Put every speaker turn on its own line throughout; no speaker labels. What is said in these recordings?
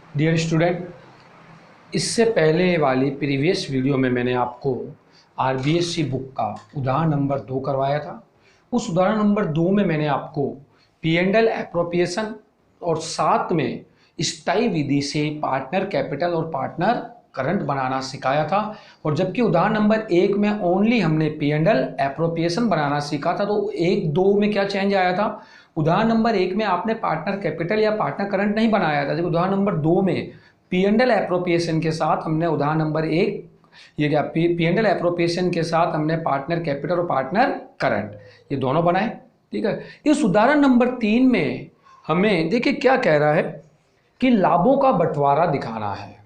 Dear student, इससे पहले वाली प्रीवियस वीडियो में मैंने आपको आरबीएससी बुक का उदाहरण नंबर 2 करवाया था। उस उदाहरण नंबर 2 में मैंने आपको पी एंड एल एप्रोप्रिएशन और साथ में स्थायी विधि से पार्टनर कैपिटल और पार्टनर करंट बनाना सिखाया था। और जबकि उदाहरण नंबर 1 में ओनली हमने पी एंड एल एप्रोप्रिएशन बनाना सीखा था, तो 1-2 में क्या चेंज आया था? उदाहरण नंबर 1 में आपने पार्टनर कैपिटल या पार्टनर करंट नहीं बनाया था, जबकि उदाहरण नंबर 2 में पी एंड एल एप्रोप्रिएशन के साथ हमने उदाहरण नंबर 1 ये क्या पी एंड एल एप्रोप्रिएशन के साथ हमने पार्टनर कैपिटल और पार्टनर करंट ये दोनों बनाए। ठीक है, इस उदाहरण नंबर 3 में हमें देखिए क्या कह रहा है कि लाभों का बंटवारा दिखाना है।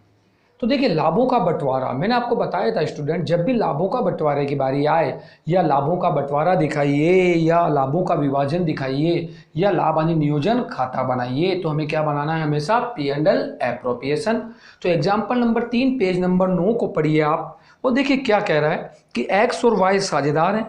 तो देखिए लाभों का बंटवारा मैंने आपको बताया था स्टूडेंट, जब भी लाभों का बंटवारे की बारी आए या लाभों का बंटवारा दिखाइए या लाभों का विभाजन दिखाइए या लाभ हानि नियोजन खाता बनाइए, तो हमें क्या बनाना है? हमेशा पी एंड एल एप्रोप्रिएशन। तो एग्जाम्पल नंबर 3 पेज नंबर 9 को पढ़िए आप। वो देखिए क्या कह रहा है कि एक्स और वाई साझेदार हैं,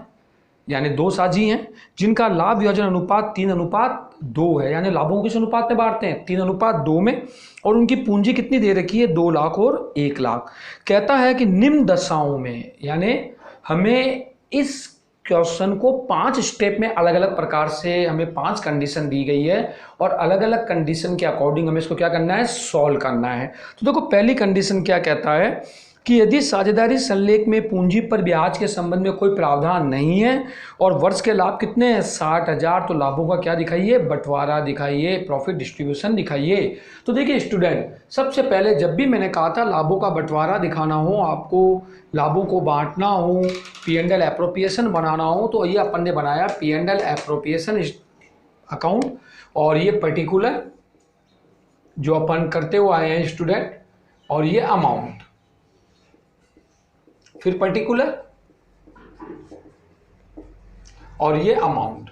यानी दो साझी हैं, जिनका लाभ विभाजन अनुपात 3:2 है, यानी लाभों को किस अनुपात में बांटते हैं? 3:2 में। और उनकी पूंजी कितनी दे रखी है? 2 लाख और 1 लाख। कहता है कि निम्न दशाओं में, यानी हमें इस क्वेश्चन को 5 स्टेप में अलग अलग प्रकार से हमें 5 कंडीशन दी गई है और अलग अलग कंडीशन के अकॉर्डिंग हमें इसको क्या करना है? सॉल्व करना है। तो देखो पहली कंडीशन क्या कहता है कि यदि साझेदारी संलेख में पूंजी पर ब्याज के संबंध में कोई प्रावधान नहीं है और वर्ष के लाभ कितने हैं? 60,000, तो लाभों का क्या दिखाइए? बंटवारा दिखाइए, प्रॉफिट डिस्ट्रीब्यूशन दिखाइए। तो देखिए स्टूडेंट, सबसे पहले जब भी मैंने कहा था लाभों का बंटवारा दिखाना हो, आपको लाभों को बांटना हो, पी एंड एल एप्रोप्रिएशन बनाना हो, तो ये अपन ने बनाया P and L appropriation account. और ये पर्टिकुलर जो अपन करते हुए आए हैं स्टूडेंट, और ये अमाउंट, फिर पर्टिकुलर और ये अमाउंट,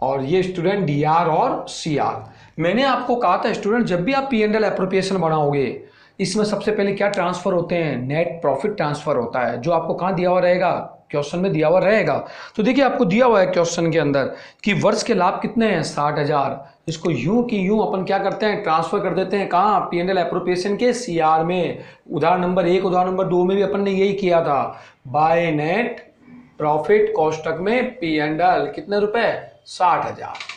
और ये स्टूडेंट डी आर और सी आर। मैंने आपको कहा था स्टूडेंट, जब भी आप पी एंड एल एप्रोप्रिएशन बनाओगे, इसमें सबसे पहले क्या ट्रांसफर होते हैं? नेट प्रॉफिट ट्रांसफर होता है, जो आपको कहाँ दिया हुआ रहेगा? क्वेश्चन में दिया हुआ रहेगा। तो देखिए आपको दिया हुआ है क्वेश्चन के अंदर कि वर्ष के लाभ कितने हैं? 60,000। इसको यूं कि यूं अपन क्या करते हैं? ट्रांसफर कर देते हैं कहाँ? पी एंड एल एप्रोप्रिएशन के सी आर में। उदाहरण नंबर 1 उदाहरण नंबर 2 में भी अपन ने यही किया था। बाय नेट प्रॉफिट कोष्टक में पी एंड एल कितने रुपए? 60,000।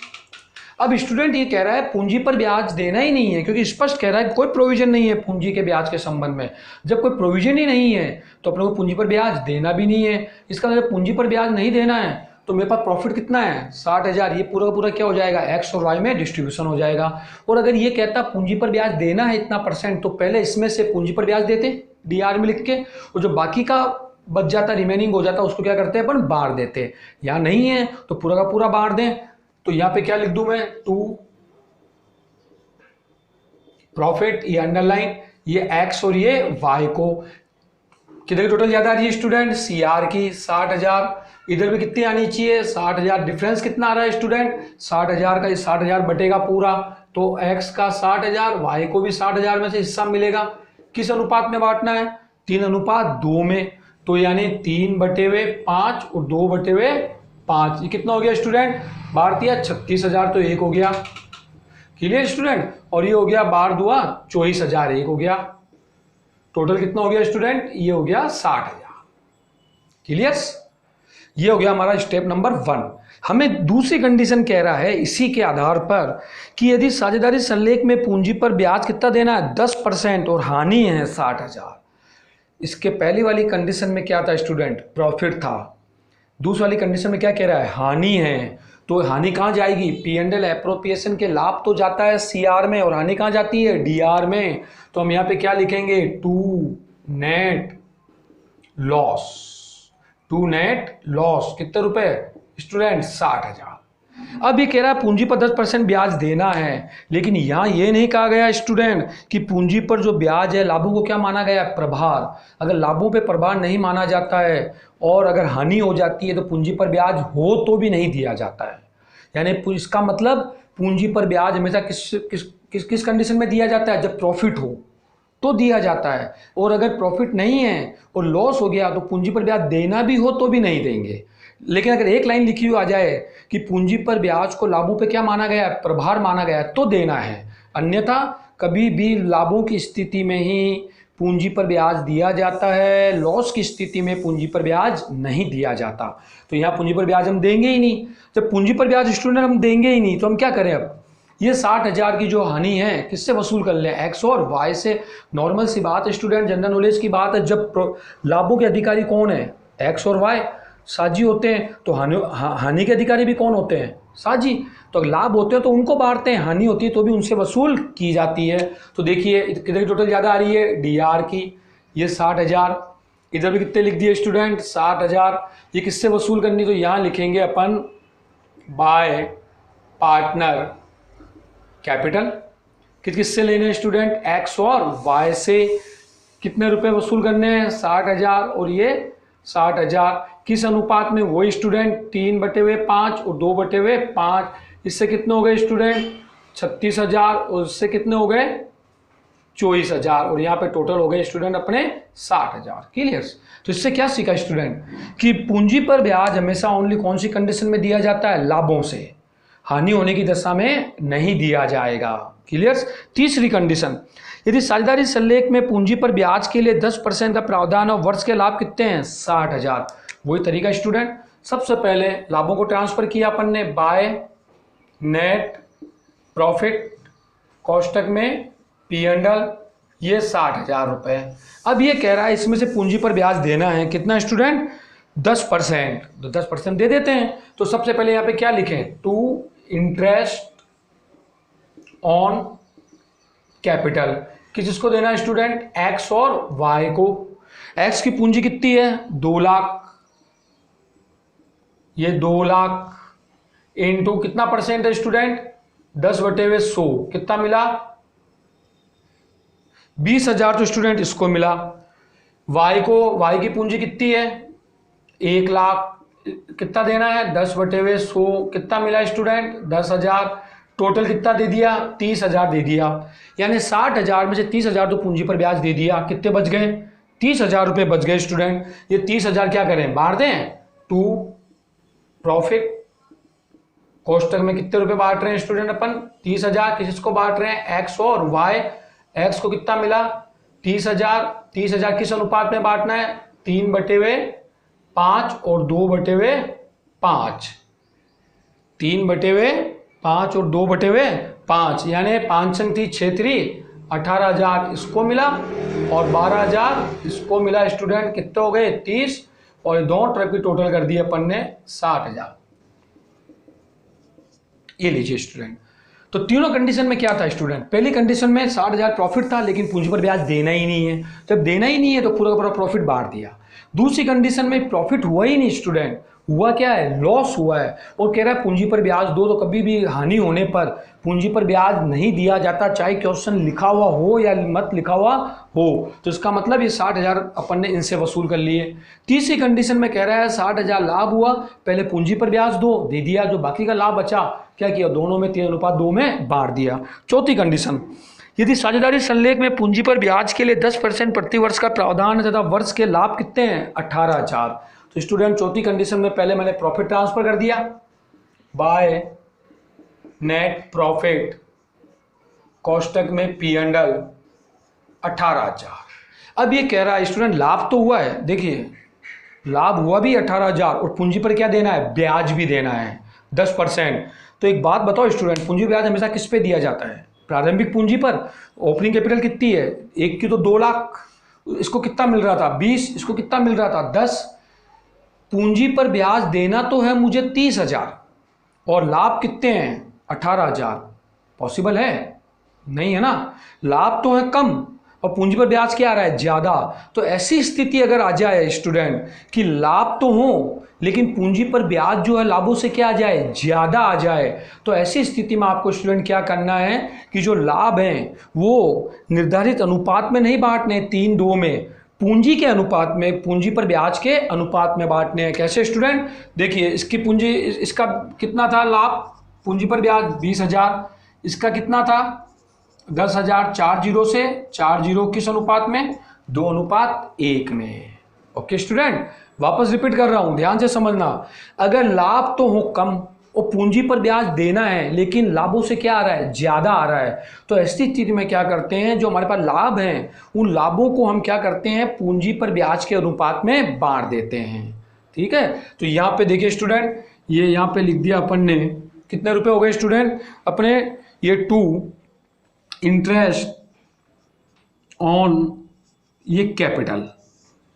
अब स्टूडेंट ये कह रहा है पूंजी पर ब्याज देना ही नहीं है, क्योंकि स्पष्ट कह रहा है कोई प्रोविजन नहीं है पूंजी के ब्याज के संबंध में। जब कोई प्रोविजन ही नहीं है तो अपने को पूंजी पर ब्याज देना भी नहीं है। इसका मतलब पूंजी पर ब्याज नहीं देना है तो मेरे पास प्रॉफिट कितना है? 60,000। ये पूरा का पूरा क्या हो जाएगा? एक्स और वाई में डिस्ट्रीब्यूशन हो जाएगा। और अगर ये कहता पूंजी पर ब्याज देना है इतना %, तो पहले इसमें से पूंजी पर ब्याज देते डी आर में लिख के, और जो बाकी का बच जाता रिमेनिंग हो जाता उसको क्या करते हैं? अपन बांट देते। यहाँ नहीं है तो पूरा का पूरा बांट दें। तो यहां पे क्या लिख दूं मैं? 2 प्रॉफिट, ये अंडरलाइन, ये एक्स और ये वाई को कितने टोटल ज्यादा आ रही है स्टूडेंट? सी आर की 60,000। इधर भी कितनी आनी चाहिए? 60,000। डिफरेंस कितना आ रहा है स्टूडेंट? 60,000 का, ये 60,000 बटेगा पूरा, तो एक्स का 60,000, वाई को भी 60,000 में से हिस्सा मिलेगा। किस अनुपात में बांटना है? 3:2 में। तो यानी 3/5 और 2/5। ये कितना हो गया स्टूडेंट? बार दिया 36,000, तो 1 हो गया। Clear student? और ये हो गया बार दुआ 24,000, 1 हो गया। टोटल कितना हो गया स्टूडेंट? ये हो गया 60,000। क्लियर? ये हो गया हमारा स्टेप नंबर 1। हमें दूसरी कंडीशन कह रहा है इसी के आधार पर कि यदि साझेदारी संलेख में पूंजी पर ब्याज कितना देना है? 10% और हानि है 60,000। इसके पहली वाली कंडीशन में क्या था स्टूडेंट? प्रॉफिट था। दूसरी वाली कंडीशन में क्या कह रहा है? हानि है। तो हानि कहाँ जाएगी? पी एंड एल एप्रोप्रिएशन के लाभ तो जाता है सी आर में, और हानि कहाँ जाती है? डी आर में। तो हम यहाँ पे क्या लिखेंगे? To net loss. To net loss कितने रुपए स्टूडेंट? 60,000। अब ये कह रहा है पूंजी पर 10% ब्याज देना है, लेकिन यहाँ ये नहीं कहा गया स्टूडेंट कि पूंजी पर जो ब्याज है लाभों को क्या माना गया? प्रभार। अगर लाभों पे प्रभार नहीं माना जाता है और अगर हानि हो जाती है तो पूंजी पर ब्याज हो तो भी नहीं दिया जाता है। यानी इसका मतलब पूंजी पर ब्याज हमेशा किस किस किस किस कंडीशन में दिया जाता है? जब प्रॉफिट हो तो दिया जाता है, और अगर प्रॉफिट नहीं है और लॉस हो गया तो पूंजी पर ब्याज देना भी हो तो भी नहीं देंगे। लेकिन अगर एक लाइन लिखी हुई आ जाए कि पूंजी पर ब्याज को लाभों पे क्या माना गया है? प्रभार माना गया है, तो देना है। अन्यथा कभी भी लाभों की स्थिति में ही पूंजी पर ब्याज दिया जाता है, लॉस की स्थिति में पूंजी पर ब्याज नहीं दिया जाता। तो यहाँ पूंजी पर ब्याज हम देंगे ही नहीं। जब पूंजी पर ब्याज स्टूडेंट हम देंगे ही नहीं तो हम क्या करें? अब ये 60,000 की जो हानि है किससे वसूल कर लें? एक्स और वाई से। नॉर्मल सी बात है स्टूडेंट, जनरल नॉलेज की बात है। जब लाभों के अधिकारी कौन है? एक्स और वाई साझी होते हैं। तो हानि के अधिकारी भी कौन होते हैं? साझी। तो लाभ होते हैं तो उनको बांटते हैं, हानि होती है तो भी उनसे वसूल की जाती है। तो देखिए कितने की टोटल ज़्यादा आ रही है? डी आर की। ये 60,000, इधर भी कितने लिख दिए स्टूडेंट? 60,000। ये किससे वसूल करनी? तो यहाँ लिखेंगे अपन बाय पार्टनर कैपिटल। किससे लेने हैं स्टूडेंट? एक्स और वाई से। कितने रुपए वसूल करने हैं? 60,000 और ये 60,000। किस अनुपात में? वही स्टूडेंट 3/5 और 2/5। इससे कितने हो गए स्टूडेंट? 36,000 और इससे कितने हो गए? 24,000। और यहाँ पे टोटल हो गए स्टूडेंट अपने 60,000। क्लियर? तो इससे क्या सीखा स्टूडेंट कि पूंजी पर ब्याज हमेशा ओनली कौन सी कंडीशन में दिया जाता है? लाभों से। हानि होने की दशा में नहीं दिया जाएगा। क्लियर? तीसरी कंडीशन, यदि साझेदारी संलेख में पूंजी पर ब्याज के लिए 10% का प्रावधान और वर्ष के लाभ कितने हैं? 60,000। वही तरीका स्टूडेंट, सबसे पहले लाभों को ट्रांसफर किया अपन ने बाय नेट प्रॉफिट, कोष्टक में पी एंडल, ये 60,000 रुपए। अब ये कह रहा है इसमें से पूंजी पर ब्याज देना है कितना स्टूडेंट? 10%। तो 10% दे देते हैं। तो सबसे पहले यहाँ पे क्या लिखें? To interest on capital. किसको देना है स्टूडेंट? एक्स और वाई को। एक्स की पूंजी कितनी है? 2 लाख। ये 2 लाख इंटू कितना परसेंट है स्टूडेंट? 10/100। कितना मिला? 20,000। तो स्टूडेंट इसको मिला। वाई की पूंजी कितनी है? 1 लाख। कितना देना है? 10/100। कितना मिला स्टूडेंट? 10,000। टोटल कितना दे दिया? 30,000 दे दिया। यानी 60,000 में से 30,000 तो पूंजी पर ब्याज दे दिया। कितने बच गए? 30,000 रुपए बच गए स्टूडेंट। ये 30,000 क्या करें? बांट दें। टू प्रॉफिट, कोष्टक में कितने रुपए बांट रहे हैं स्टूडेंट अपन? 30,000। किसको बांट रहे हैं? एक्स और वाई। एक्स को कितना मिला? 30,000। 30,000 किस अनुपात में बांटना है? 3/5 और 2/5। 3/5 और 2/5, यानी 5 संग 3 6 3 18,000 इसको मिला और 12,000 इसको मिला स्टूडेंट। कितने हो गए? 30। और दोनों तरफ की टोटल कर दी अपन ने 60,000। ये लीजिए स्टूडेंट। तो तीनों कंडीशन में क्या था स्टूडेंट? पहली कंडीशन में 60,000 प्रॉफिट था लेकिन पूंजी पर ब्याज देना ही नहीं है। जब देना ही नहीं है तो पूरा का पूरा प्रॉफिट बांट दिया। दूसरी कंडीशन में प्रॉफिट हुआ ही नहीं स्टूडेंट, हुआ क्या है? लॉस हुआ है। और कह रहा है पूंजी पर ब्याज दो। तो कभी भी हानि होने पर पूंजी पर ब्याज नहीं दिया जाता, चाहे क्वेश्चन लिखा हुआ हो या मत लिखा हुआ हो। तो इसका मतलब ये 60,000 अपन ने इनसे वसूल कर लिए। तीसरी कंडीशन में कह रहा है 60,000 लाभ हुआ, पहले पूंजी पर ब्याज दो, दे दिया। जो बाकी का लाभ बचा क्या किया? दोनों में 3:2 में बांट दिया। चौथी कंडीशन, यदि साझेदारी संलेख में पूंजी पर ब्याज के लिए 10% प्रति वर्ष का प्रावधान है तथा वर्ष के लाभ कितने हैं? 18,000। तो स्टूडेंट चौथी कंडीशन में पहले मैंने प्रॉफिट ट्रांसफर कर दिया बाय नेट प्रॉफिट, कोष्टक में पी एंडल 18,000। अब ये कह रहा है स्टूडेंट लाभ तो हुआ है, देखिए लाभ हुआ भी 18,000 और पूंजी पर क्या देना है? ब्याज भी देना है 10%। तो एक बात बताओ स्टूडेंट, पूंजी ब्याज हमेशा किस पे दिया जाता है? प्रारंभिक पूंजी पर। ओपनिंग कैपिटल कितनी है? एक की तो 2 लाख, इसको कितना मिल रहा था? 20। इसको कितना मिल रहा था? 10। पूंजी पर ब्याज देना तो है मुझे 30,000 और लाभ कितने हैं? 18,000। पॉसिबल है? नहीं है ना। लाभ तो है कम और पूंजी पर ब्याज क्या आ रहा है? ज्यादा। तो ऐसी स्थिति अगर आ जाए स्टूडेंट कि लाभ तो हो लेकिन पूंजी पर ब्याज जो है लाभों से क्या आ जाए? ज्यादा आ जाए, तो ऐसी स्थिति में आपको स्टूडेंट क्या करना है कि जो लाभ हैं वो निर्धारित अनुपात में नहीं बांटने, 3:2 में, पूंजी के अनुपात में, पूंजी पर ब्याज के अनुपात में बांटने हैं। कैसे स्टूडेंट? देखिए इसकी पूंजी, इसका कितना था लाभ? पूंजी पर ब्याज 20,000। इसका कितना था? 10,000। 4 से 4 किस अनुपात में? 2:1 में। ओके स्टूडेंट, वापस रिपीट कर रहा हूं, ध्यान से समझना। अगर लाभ तो हो कम और पूंजी पर ब्याज देना है लेकिन लाभों से क्या आ रहा है, ज्यादा आ रहा है। तो ऐसी स्थिति में क्या करते हैं, जो हमारे पास लाभ हैं उन लाभों को हम क्या करते हैं, पूंजी पर ब्याज के अनुपात में बांट देते हैं। ठीक है, तो यहाँ पे देखिए स्टूडेंट, ये यहाँ पे लिख दिया अपन ने, कितने रुपए हो गए स्टूडेंट अपने, ये 2 इंटरेस्ट ऑन ये कैपिटल।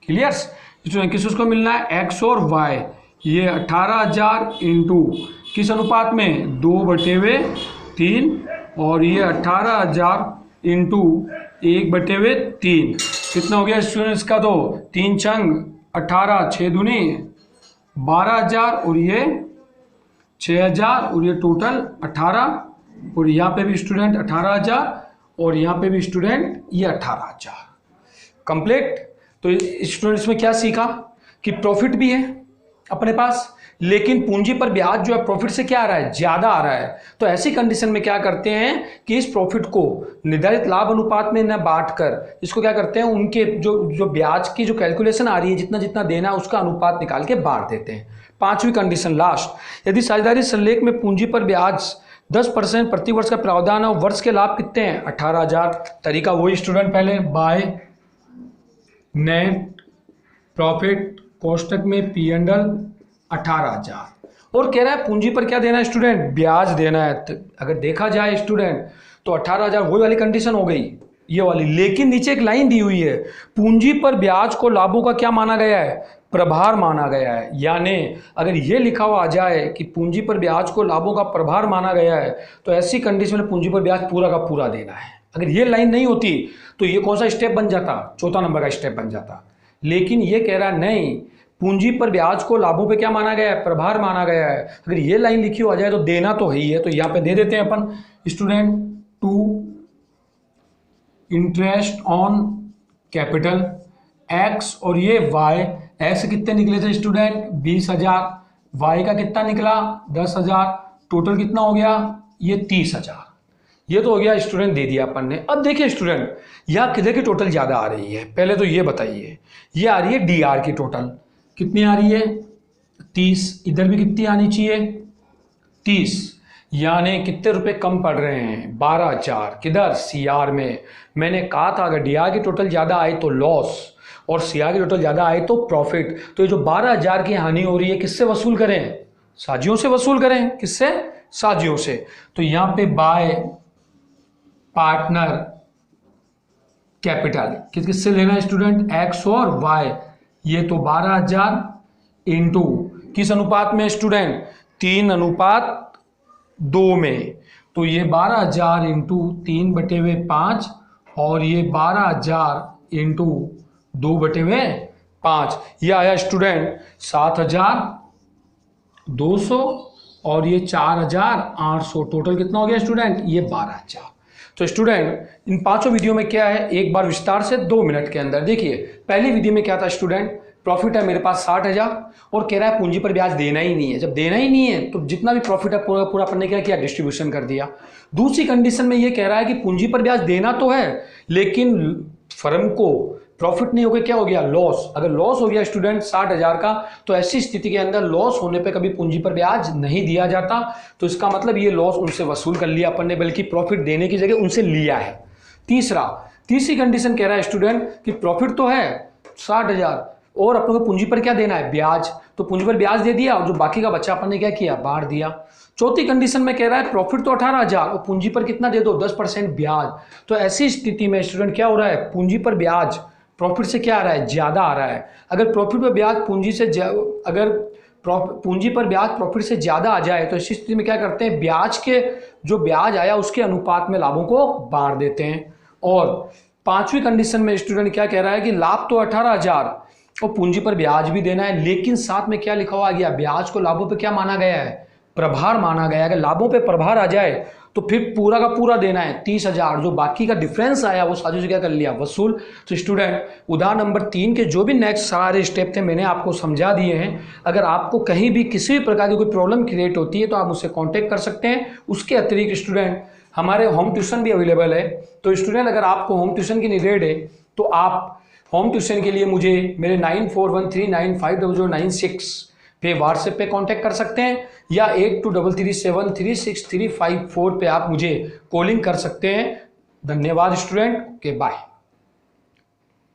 क्लियर स्टूडेंट, किस उसको मिलना है, एक्स और वाई। ये 18,000 इंटू किस अनुपात में, 2/3, और ये 18,000 इंटू 1/3 कितना हो गया स्टूडेंट्स का, तो 3 छंग 18, 6 दूनी 12,000 और ये 6,000 और ये टोटल 18, और यहाँ पे भी स्टूडेंट 18,000 और यहाँ पे भी स्टूडेंट ये 18,000 कंप्लीट। तो स्टूडेंट्स में क्या सीखा कि प्रॉफिट भी है अपने पास लेकिन पूंजी पर ब्याज जो है प्रॉफिट से क्या आ रहा है, ज्यादा आ रहा है। तो ऐसी कंडीशन में क्या करते हैं कि इस प्रॉफिट को निर्धारित लाभ अनुपात में न बांटकर इसको क्या करते हैं, उनके जो ब्याज की जो कैलकुलेशन आ रही है जितना जितना देना है उसका अनुपात निकाल के बांट देते हैं। 5वीं कंडीशन लास्ट, यदि साझेदारी संलेख में पूंजी पर ब्याज 10% प्रति वर्ष का प्रावधान है और वर्ष के लाभ कितने हैं, 18,000। तरीका वही स्टूडेंट, पहले बाय नेट प्रॉफिट कोष्टक में पी एंड एल 18,000 और कह रहा है पूंजी पर क्या देना है स्टूडेंट, ब्याज देना है। तो अगर देखा जाए स्टूडेंट तो 18,000 वही वाली कंडीशन हो गई ये वाली, लेकिन नीचे एक लाइन दी हुई है, पूंजी पर ब्याज को लाभों का क्या माना गया है, प्रभार माना गया है। यानी अगर ये लिखा हुआ आ जाए कि पूंजी पर ब्याज को लाभों का प्रभार माना गया है तो ऐसी कंडीशन में पूंजी पर ब्याज पूरा का पूरा देना है। अगर ये लाइन नहीं होती तो ये कौन सा स्टेप बन जाता, चौथा नंबर का स्टेप बन जाता। लेकिन ये कह रहा नहीं, पूंजी पर ब्याज को लाभों पे क्या माना गया है, प्रभार माना गया है। अगर ये लाइन लिखी हो आ जाए तो देना तो है ही है, तो यहाँ पे दे देते हैं अपन student 2 interest on capital X और ये वाई। एक्स कितने निकले थे स्टूडेंट, 20,000, वाई का कितना निकला 10,000, टोटल कितना हो गया ये 30,000। ये तो हो गया स्टूडेंट, दे दिया अपन ने। अब देखिए स्टूडेंट यहाँ किधर की टोटल ज्यादा आ रही है, पहले तो ये बताइए, ये आ रही है डी आर की टोटल कितनी आ रही है 30, इधर भी कितनी आनी चाहिए 30, यानी कितने रुपए कम पड़ रहे हैं 12,000 किधर सी आर में। मैंने कहा था अगर डी आर की टोटल ज्यादा आए तो लॉस और सी आर की टोटल ज्यादा आए तो प्रॉफिट। तो ये जो 12,000 की हानि हो रही है किससे वसूल करें, साजियों से वसूल करें, किससे, साजियों से। तो यहां पे बाय पार्टनर कैपिटल किससे लेना है स्टूडेंट, एक्स और वाई। ये तो 12,000 इंटू किस अनुपात में स्टूडेंट, 3:2 में। तो ये 12,000 इंटू 3/5 और ये 12,000 इंटू 2/5, ये आया स्टूडेंट 7,200 और ये 4,800, टोटल कितना हो गया स्टूडेंट, ये 12,000। तो स्टूडेंट इन पांचों वीडियो में क्या है, एक बार विस्तार से 2 मिनट के अंदर देखिए। पहली वीडियो में क्या था स्टूडेंट, प्रॉफिट है मेरे पास 60,000 और कह रहा है पूंजी पर ब्याज देना ही नहीं है। जब देना ही नहीं है तो जितना भी प्रॉफिट है पूरा पूरा अपन ने क्या किया, डिस्ट्रीब्यूशन कर दिया। दूसरी कंडीशन में ये कह रहा है कि पूंजी पर ब्याज देना तो है लेकिन फर्म को प्रॉफिट नहीं हो गया, क्या हो गया, लॉस। अगर लॉस हो गया स्टूडेंट 60,000 का तो ऐसी स्थिति के अंदर लॉस होने पे कभी पूंजी पर ब्याज नहीं दिया जाता। तो इसका मतलब ये लॉस उनसे वसूल कर लिया अपन ने, बल्कि प्रॉफिट देने की जगह उनसे लिया है। तीसरी कंडीशन कह रहा है स्टूडेंट कि प्रॉफिट तो है 60,000 और अपन को पूंजी पर क्या देना है, ब्याज। तो पूंजी पर ब्याज दे दिया और जो बाकी का बचा अपन ने क्या किया, बांट दिया। चौथी कंडीशन में कह रहा है प्रॉफिट तो 18,000 और पूंजी पर कितना दे दो, 10% ब्याज। तो ऐसी स्थिति में स्टूडेंट क्या हो रहा है, पूंजी पर ब्याज प्रॉफिट से क्या आ रहा है, ज्यादा आ रहा है। अगर प्रॉफिट पर ब्याज पूंजी पर ब्याज प्रॉफिट से ज्यादा आ जाए तो इस स्थिति में क्या करते हैं, ब्याज के जो ब्याज आया उसके अनुपात में लाभों को बांट देते हैं। और 5वीं कंडीशन में स्टूडेंट क्या कह रहा है कि लाभ तो 18,000 और पूंजी पर ब्याज भी देना है, लेकिन साथ में क्या लिखा हुआ गया, ब्याज को लाभों पे क्या माना गया है, प्रभार माना गया है। अगर लाभों पे प्रभार आ जाए तो फिर पूरा का पूरा देना है 30,000, जो बाकी का डिफरेंस आया वो साजियों से क्या कर लिया, वसूल। तो स्टूडेंट उदाहरण नंबर 3 के जो भी नेक्स्ट सारे स्टेप थे मैंने आपको समझा दिए हैं। अगर आपको कहीं भी किसी भी प्रकार की कोई प्रॉब्लम क्रिएट होती है तो आप मुझसे कॉन्टेक्ट कर सकते हैं। उसके अतिरिक्त स्टूडेंट हमारे होम ट्यूशन भी अवेलेबल है। तो स्टूडेंट अगर आपको होम ट्यूशन की नीड है तो आप होम ट्यूशन के लिए मुझे मेरे 9413950096 पे व्हाट्सएप पे कांटेक्ट कर सकते हैं या 8233736354 पे आप मुझे कॉलिंग कर सकते हैं। धन्यवाद स्टूडेंट, ओके बाय।